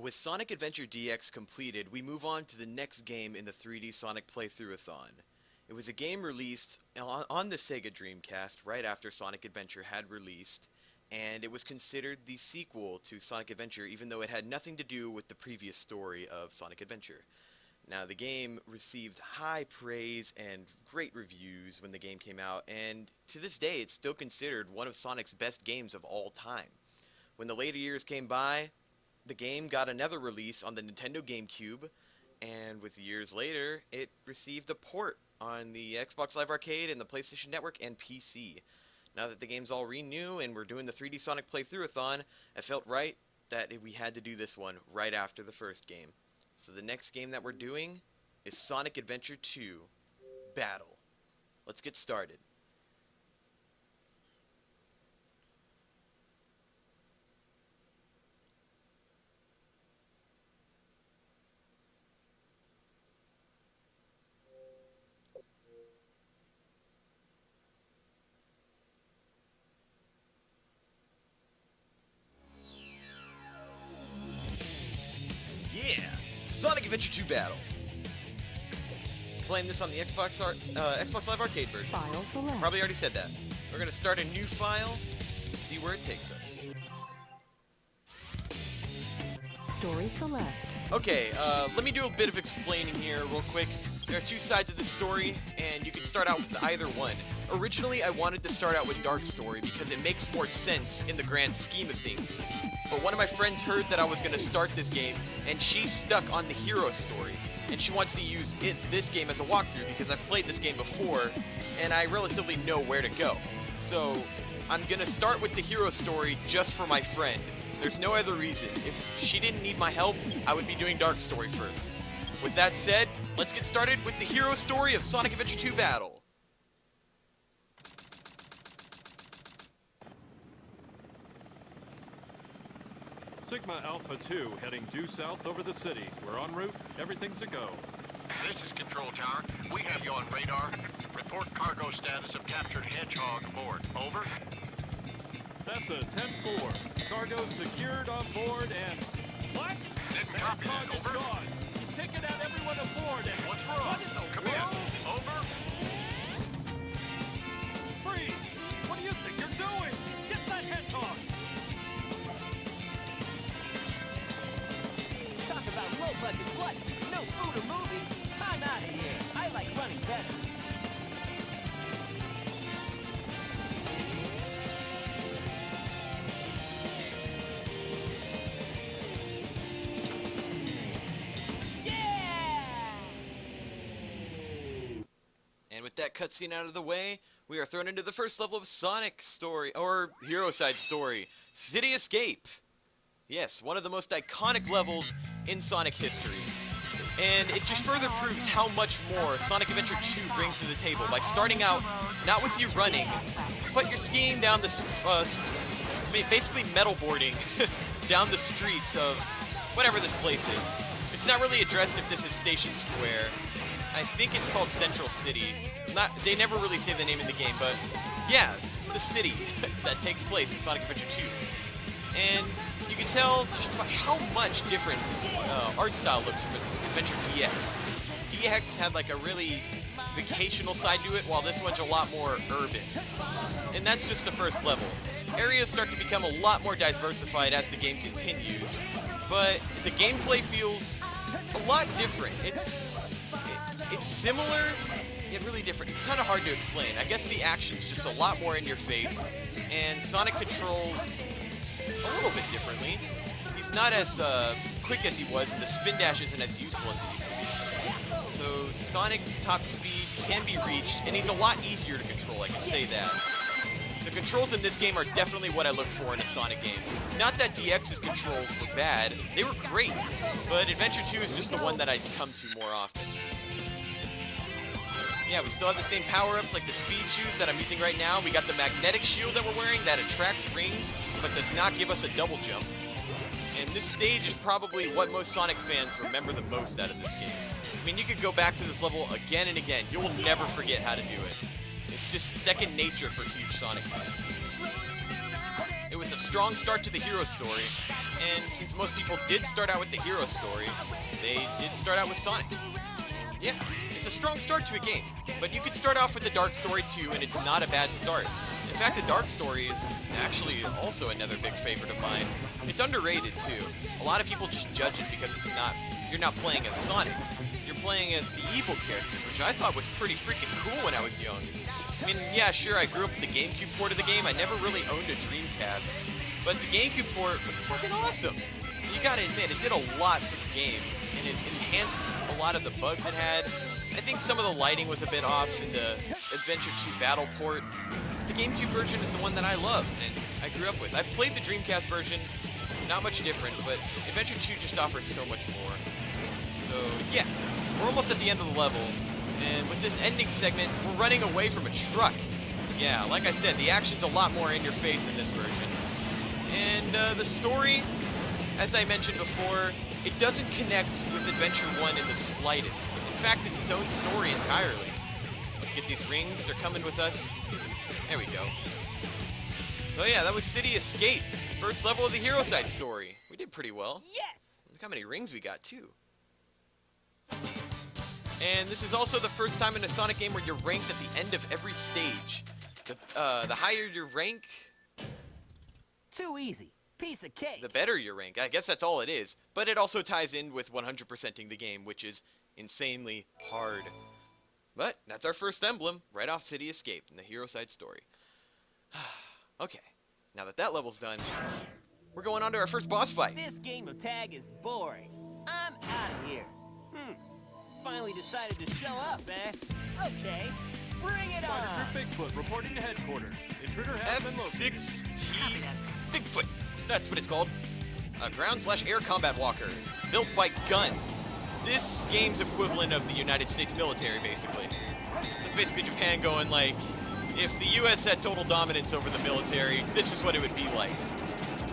With Sonic Adventure DX completed, we move on to the next game in the 3D Sonic Playthrough-athon. It was a game released on the Sega Dreamcast right after Sonic Adventure had released, and it was considered the sequel to Sonic Adventure even though it had nothing to do with the previous story of Sonic Adventure. Now, the game received high praise and great reviews when the game came out, and to this day it's still considered one of Sonic's best games of all time. When the later years came by, the game got another release on the Nintendo GameCube, and with years later, it received a port on the Xbox Live Arcade and the PlayStation Network and PC. Now that the game's all renew and we're doing the 3D Sonic Playthrough-athon, I felt right that we had to do this one right after the first game. So the next game that we're doing is Sonic Adventure 2 Battle. Let's get started. Yeah! Sonic Adventure 2 Battle. Playing this on the Xbox Live Arcade version. File select. Probably already said that. We're gonna start a new file, see where it takes us. Story select. Okay, let me do a bit of explaining here real quick. There are two sides of the story, and you can start out with either one. Originally, I wanted to start out with Dark Story because it makes more sense in the grand scheme of things. But one of my friends heard that I was going to start this game, and she's stuck on the Hero Story. And she wants to use this game as a walkthrough because I've played this game before, and I relatively know where to go. So, I'm going to start with the Hero Story just for my friend. There's no other reason. If she didn't need my help, I would be doing Dark Story first. With that said, let's get started with the Hero Story of Sonic Adventure 2 Battle. Sigma Alpha 2 heading due south over the city. We're en route. Everything's a go. This is Control Tower. We have you on radar. Report cargo status of captured Hedgehog aboard. Over. That's a 10-4. Cargo secured on board and... What? Didn't That copy that. Hedgehog is Over. gone. He's taken out everyone aboard and... What's wrong? What in the Come world? in. Over. Freeze! What do you think you're doing? Get that Hedgehog! Talk about low-budget flights, no food or movies. I'm out of here. I like running better. And with that cutscene out of the way, we are thrown into the first level of Sonic Story, or Hero Side Story, City Escape. Yes, one of the most iconic levels in Sonic history. And it just further proves how much more Sonic Adventure 2 brings to the table by starting out not with you running, but you're skiing down the, basically metal boarding down the streets of whatever this place is. It's not really addressed if this is Station Square. I think it's called Central City. They never really say the name in the game, but yeah, this is the city that takes place in Sonic Adventure 2. And you can tell just by how much different art style looks from Adventure DX. DX had like a really vacational side to it, while this one's a lot more urban. And that's just the first level. Areas start to become a lot more diversified as the game continues, but the gameplay feels a lot different. It's similar, yet really different. It's kind of hard to explain. I guess the action's just a lot more in your face, and Sonic controls a little bit differently. He's not as quick as he was, and the spin dash isn't as useful as it used to be. So Sonic's top speed can be reached, and he's a lot easier to control, I can say that. The controls in this game are definitely what I look for in a Sonic game. Not that DX's controls were bad, they were great, but Adventure 2 is just the one that I come to more often. Yeah, we still have the same power-ups like the speed shoes that I'm using right now. We got the magnetic shield that we're wearing that attracts rings, but does not give us a double jump. And this stage is probably what most Sonic fans remember the most out of this game. I mean, you could go back to this level again and again. You'll never forget how to do it. It's just second nature for huge Sonic fans. It was a strong start to the hero story, And since most people did start out with the hero story, they did start out with Sonic. Yeah, it's a strong start to a game, but you could start off with the Dark Story too, and it's not a bad start. In fact, the Dark Story is actually also another big favorite of mine. It's underrated too. A lot of people just judge it because you're not playing as Sonic. You're playing as the evil character, which I thought was pretty freaking cool when I was young. I mean, yeah, sure, I grew up with the GameCube port of the game. I never really owned a Dreamcast, but the GameCube port was fucking awesome. You gotta admit, it did a lot for the game, and it enhanced a lot of the bugs it had. I think some of the lighting was a bit off in the Adventure 2 Battle port. The GameCube version is the one that I love, and I grew up with. I've played the Dreamcast version, not much different, but Adventure 2 just offers so much more. So, yeah, we're almost at the end of the level, and with this ending segment, we're running away from a truck. Yeah, like I said, the action's a lot more in your face in this version. And the story, as I mentioned before, it doesn't connect with Adventure 1 in the slightest. In fact, it's its own story entirely. Let's get these rings, they're coming with us. There we go. So yeah, that was City Escape, first level of the hero side story. We did pretty well. Yes! Look how many rings we got, too. And this is also the first time in a Sonic game where you're ranked at the end of every stage. The higher your rank, Too easy. Piece of cake. the better your rank. I guess that's all it is. But it also ties in with 100%ing the game, which is insanely hard. But that's our first emblem, right off City Escape in the hero side story. Okay, now that that level's done, we're going on to our first boss fight. This game of tag is boring. I'm out of here. Finally decided to show up, eh? Okay, bring it Spider on. Troop Bigfoot reporting to headquarters. Intruder has been located. F6T Bigfoot. That's what it's called. A ground/air combat walker, built by Gun. This game's equivalent of the United States military, basically. It's basically Japan going like, if the U.S. had total dominance over the military, this is what it would be like.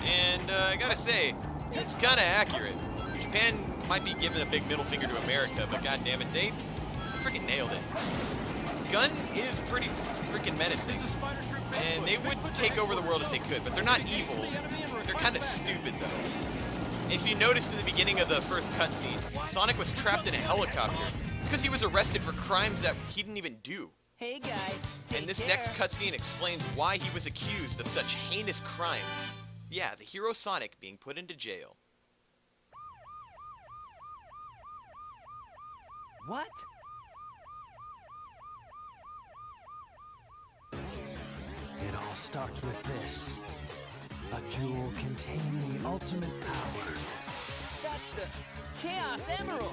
And I gotta say, it's kind of accurate. Japan might be giving a big middle finger to America, but goddammit, they freaking nailed it. Gun is pretty freaking menacing, This is Spider Troop Bigfoot. and they would Bigfoot take takes over the world if they could, but they're not evil. They're kind of stupid, though. If you noticed in the beginning of the first cutscene, Sonic was trapped in a helicopter. It's because he was arrested for crimes that he didn't even do. Hey, guy. And this next cutscene explains why he was accused of such heinous crimes. Yeah, the hero Sonic being put into jail. What? It all starts with this. A jewel containing the ultimate power. That's the Chaos Emerald.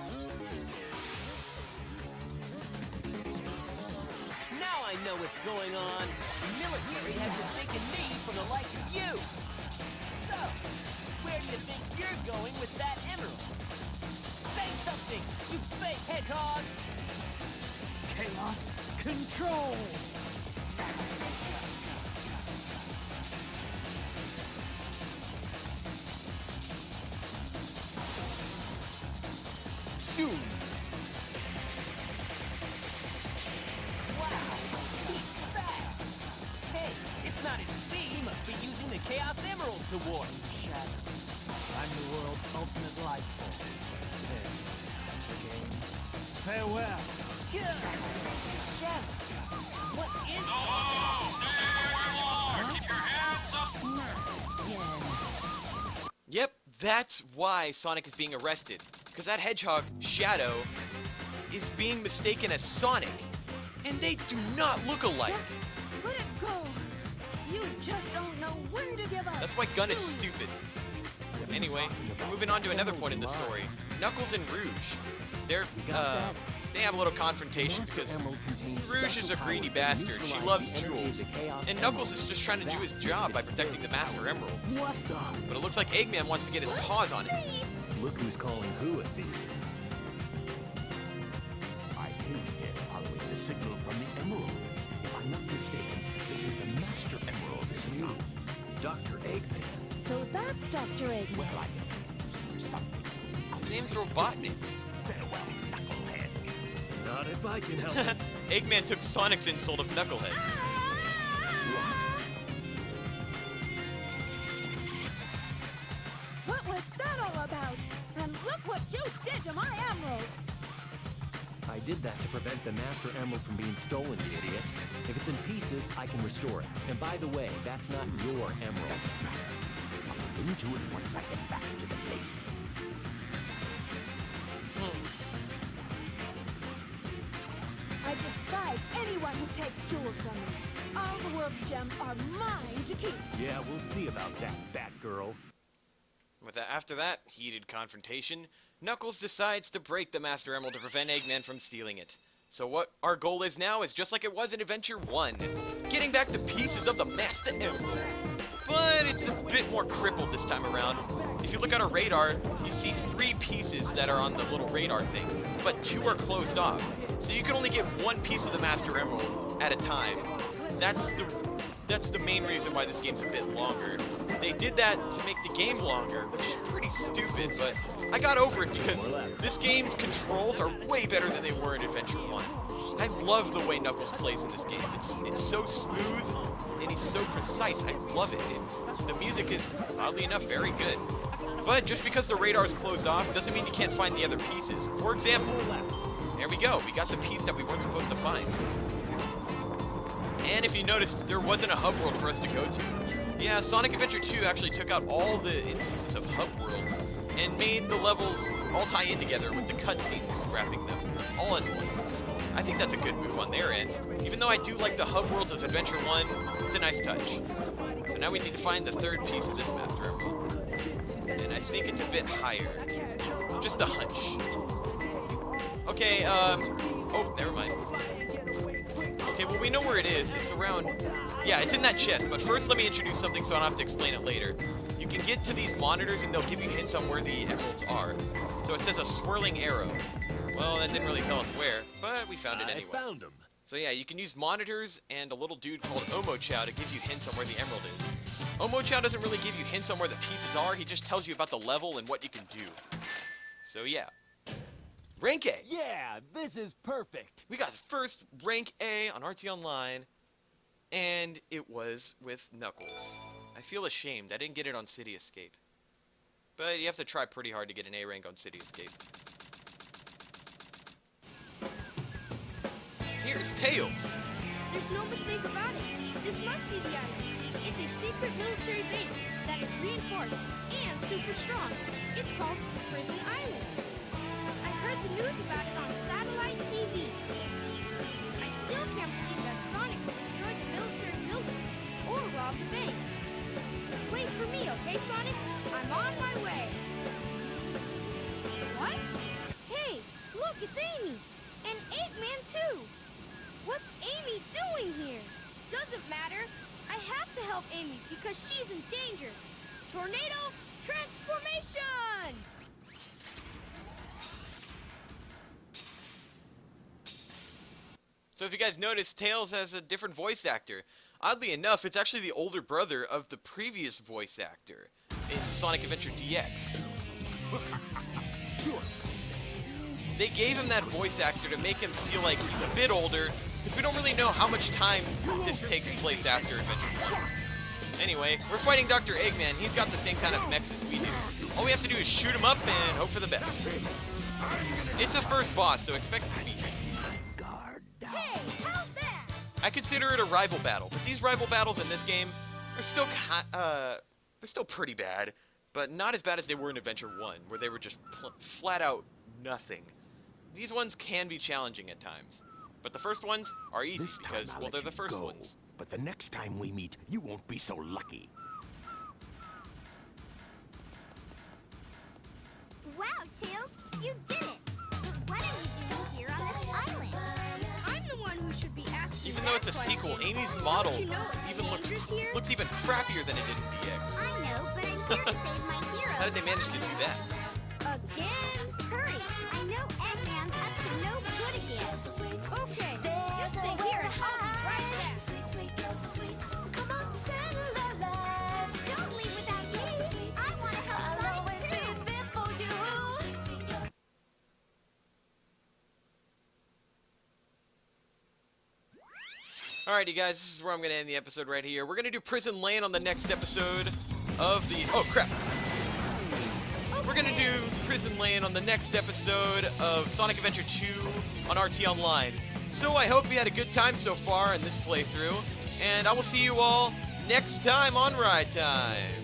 Now I know what's going on. The military has mistaken me for the likes of you. So, where do you think you're going with that emerald? Say something, you fake hedgehog! Chaos control! Soon. Wow, he's fast! Hey, it's not his speed. He must be using the Chaos Emerald to warp. Shadow. I'm the world's ultimate life form. There, games. Farewell. Good. Shadow, what is Yep, that's why Sonic is being arrested. Because that hedgehog, Shadow, is being mistaken as Sonic. And they do not look alike. Just let it go. You just don't know when to give up. That's why Gun is stupid. Anyway, moving on to another point in the story. Knuckles and Rouge. They have a little confrontations because Rouge is a greedy bastard. She loves jewels. And Knuckles is just trying to do his job by protecting the Master Emerald. What the? But it looks like Eggman wants to get his paws on it. Look who's calling who a thief. I came here following the signal from the Emerald. If I'm not mistaken, this is the Master Emerald. It's me, Dr. Eggman. So that's Dr. Eggman. Well, I guess I'm something. His name's Robotnik. Farewell, Knucklehead. Not if I can help it. Eggman took Sonic's insult of Knucklehead. What Look what you did to my emerald! I did that to prevent the Master Emerald from being stolen, you idiot. If it's in pieces, I can restore it. And by the way, that's not your emerald. Doesn't matter. I'll look into it once I get back to the base. I despise anyone who takes jewels from me. All the world's gems are mine to keep. Yeah, we'll see about that, Batgirl. After that heated confrontation, Knuckles decides to break the Master Emerald to prevent Eggman from stealing it. So what our goal is now is just like it was in Adventure 1, getting back the pieces of the Master Emerald. But it's a bit more crippled this time around. If you look at our radar, you see 3 pieces that are on the little radar thing, but 2 are closed off. So you can only get 1 piece of the Master Emerald at a time. That's the main reason why this game's a bit longer. They did that to make the game longer, which is pretty stupid, but I got over it because this game's controls are way better than they were in Adventure 1. I love the way Knuckles plays in this game. It's so smooth, and he's so precise. I love it. The music is, oddly enough, very good. But just because the radar is closed off doesn't mean you can't find the other pieces. For example, there we go. We got the piece that we weren't supposed to find. And if you noticed, there wasn't a hub world for us to go to. Yeah, Sonic Adventure 2 actually took out all the instances of hub worlds and made the levels all tie in together with the cutscenes wrapping them all as one. I think that's a good move on their end. Even though I do like the hub worlds of Adventure 1, it's a nice touch. So now we need to find the 3rd piece of this Master Emerald. And I think it's a bit higher. Just a hunch. Okay, oh, never mind. Okay, well, we know where it is. It's around... Yeah, it's in that chest. But first, let me introduce something so I don't have to explain it later. You can get to these monitors, and they'll give you hints on where the emeralds are. So it says a swirling arrow. Well, that didn't really tell us where, but we found it anyway. I found him. So yeah, you can use monitors and a little dude called Omochow to give you hints on where the emerald is. Omochow doesn't really give you hints on where the pieces are. He just tells you about the level and what you can do. So yeah. Rank A! Yeah, this is perfect. We got first rank A on TOnline, and it was with Knuckles. I feel ashamed. I didn't get it on City Escape. But you have to try pretty hard to get an A rank on City Escape. Here's Tails. There's no mistake about it. This must be the island. It's a secret military base that is reinforced and super strong. It's called Prison Island. I heard the news about it on satellite TV. I still can't believe that Sonic will destroy the military building or rob the bank. Wait for me, okay, Sonic? I'm on my way. What? Hey, look, it's Amy. And Eggman, too. What's Amy doing here? Doesn't matter. I have to help Amy because she's in danger. Tornado transformation! So if you guys noticed, Tails has a different voice actor. Oddly enough, it's actually the older brother of the previous voice actor in Sonic Adventure DX. They gave him that voice actor to make him feel like he's a bit older, because we don't really know how much time this takes place after Adventure 1. Anyway, we're fighting Dr. Eggman. He's got the same kind of mechs as we do. All we have to do is shoot him up and hope for the best. It's a first boss, so expect defeat. Hey, how's that? I consider it a rival battle, but these rival battles in this game are still they're still pretty bad, but not as bad as they were in Adventure 1, where they were just flat out nothing. These ones can be challenging at times, but the first ones are easy This time because, I'll well, they're let the you first go, ones. But the next time we meet, you won't be so lucky. Wow, Tails, you did it! But what are we doing here on this island? I'm the one who should be asking. Even though it's a sequel, Amy's model even looks here? even crappier than it did in DX. I know, but I'm here to save my hero. How did they manage to do that? Again? Hurry! I know Eggman's up to no good again. Okay, you stay here and I'll be right back. Come on, settle our lives. Don't leave without me. I want to help Sonic too. Alrighty guys, this is where I'm going to end the episode right here. We're going to do Prison Lane on the next episode of the... Oh crap! we're gonna do Prison Lane on the next episode of Sonic Adventure 2 on TOnline. So I hope you had a good time so far in this playthrough, and I will see you all next time on Ride Time.